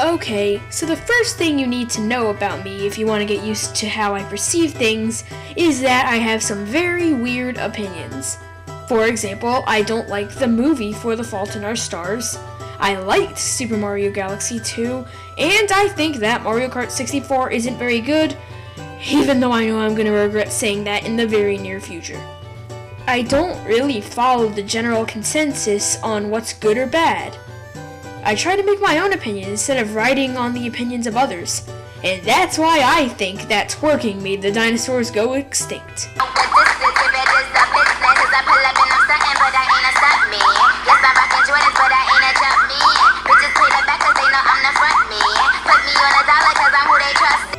Okay, so the first thing you need to know about me if you want to get used to how I perceive things is that I have some very weird opinions. For example, I don't like the movie For the Fault in Our Stars. I liked Super Mario Galaxy 2, and I think that Mario Kart 64 isn't very good, even though I know I'm going to regret saying that in the very near future. I don't really follow the general consensus on what's good or bad. I try to make my own opinion instead of riding on the opinions of others, and that's why I think that twerking made the dinosaurs go extinct.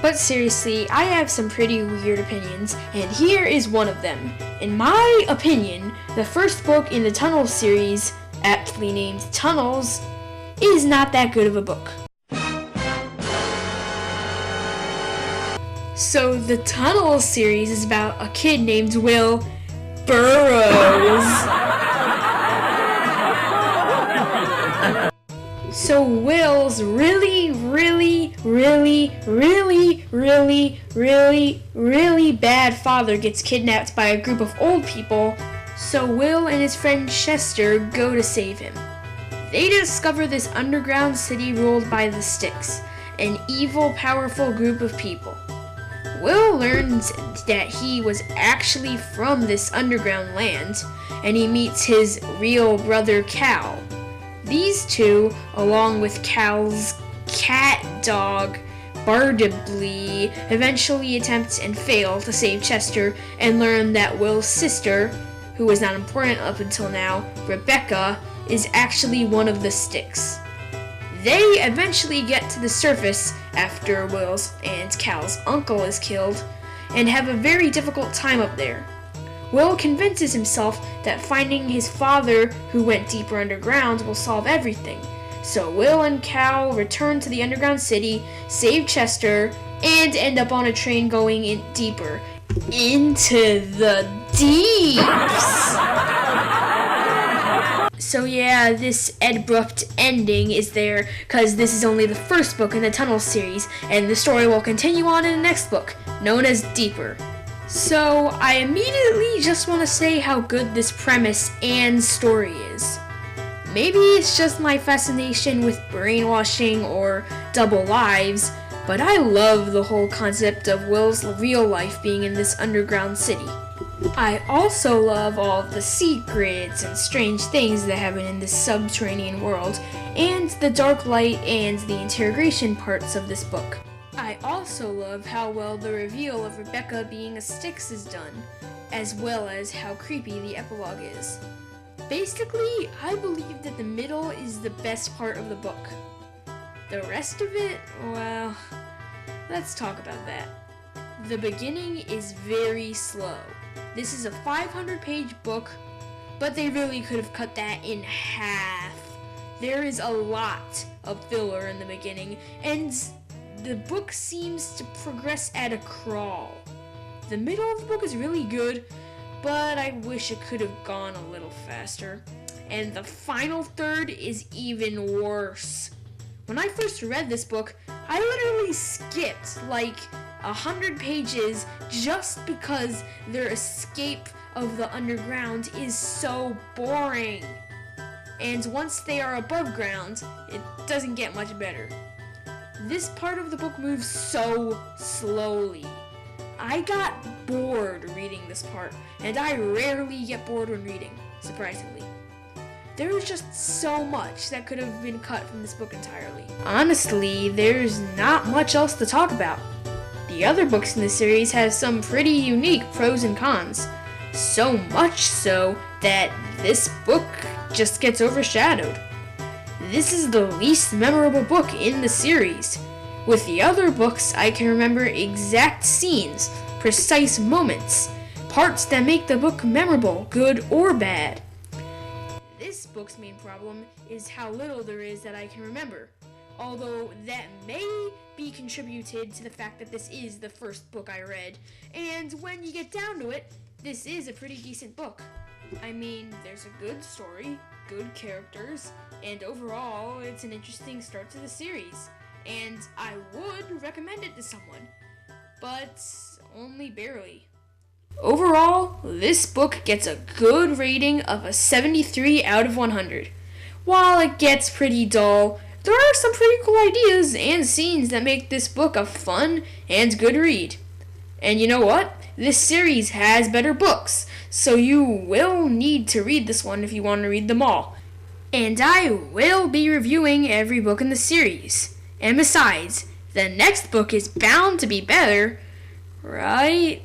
But seriously, I have some pretty weird opinions, and here is one of them. In my opinion, the first book in the Tunnels series, aptly named Tunnels, is not that good of a book. So the Tunnels series is about a kid named Will Burrows. So Will's really bad father gets kidnapped by a group of old people, so Will and his friend Chester go to save him. They discover this underground city ruled by the Sticks, an evil, powerful group of people. Will learns that he was actually from this underground land, and he meets his real brother Cal. These two, along with Cal's cat dog, Bardably, eventually attempt and fail to save Chester and learn that Will's sister, who was not important up until now, Rebecca, is actually one of the Sticks. They eventually get to the surface after Will's and Cal's uncle is killed and have a very difficult time up there. Will convinces himself that finding his father, who went deeper underground, will solve everything. So Will and Cal return to the underground city, save Chester, and end up on a train going in deeper into the deeps. So yeah, this abrupt ending is there because this is only the first book in the Tunnels series, and the story will continue on in the next book, known as Deeper. So I immediately just want to say how good this premise and story is. Maybe it's just my fascination with brainwashing or double lives, but I love the whole concept of Will's real life being in this underground city. I also love all of the secrets and strange things that happen in this subterranean world, and the dark light and the interrogation parts of this book. I also love how well the reveal of Rebecca being a Styx is done, as well as how creepy the epilogue is. Basically, I believe that the middle is the best part of the book. The rest of it, well, let's talk about that. The beginning is very slow. This is a 500-page book, but they really could have cut that in half. There is a lot of filler in the beginning, and the book seems to progress at a crawl. The middle of the book is really good, but I wish it could have gone a little faster. And the final third is even worse. When I first read this book, I literally skipped like 100 pages just because their escape of the underground is so boring. And once they are above ground, it doesn't get much better. This part of the book moves so slowly. I got bored reading this part, and I rarely get bored when reading, surprisingly. There was just so much that could have been cut from this book entirely. Honestly, there's not much else to talk about. The other books in the series have some pretty unique pros and cons. So much so that this book just gets overshadowed. This is the least memorable book in the series. With the other books, I can remember exact scenes, precise moments, parts that make the book memorable, good or bad. This book's main problem is how little there is that I can remember, although that may be contributed to the fact that this is the first book I read, and when you get down to it, this is a pretty decent book. I mean, there's a good story, good characters, and overall, it's an interesting start to the series. and I would recommend it to someone, but only barely. Overall, this book gets a good rating of a 73 out of 100. While it gets pretty dull, there are some pretty cool ideas and scenes that make this book a fun and good read. And you know what? This series has better books, so you will need to read this one if you want to read them all. And I will be reviewing every book in the series. And besides, the next book is bound to be better, right?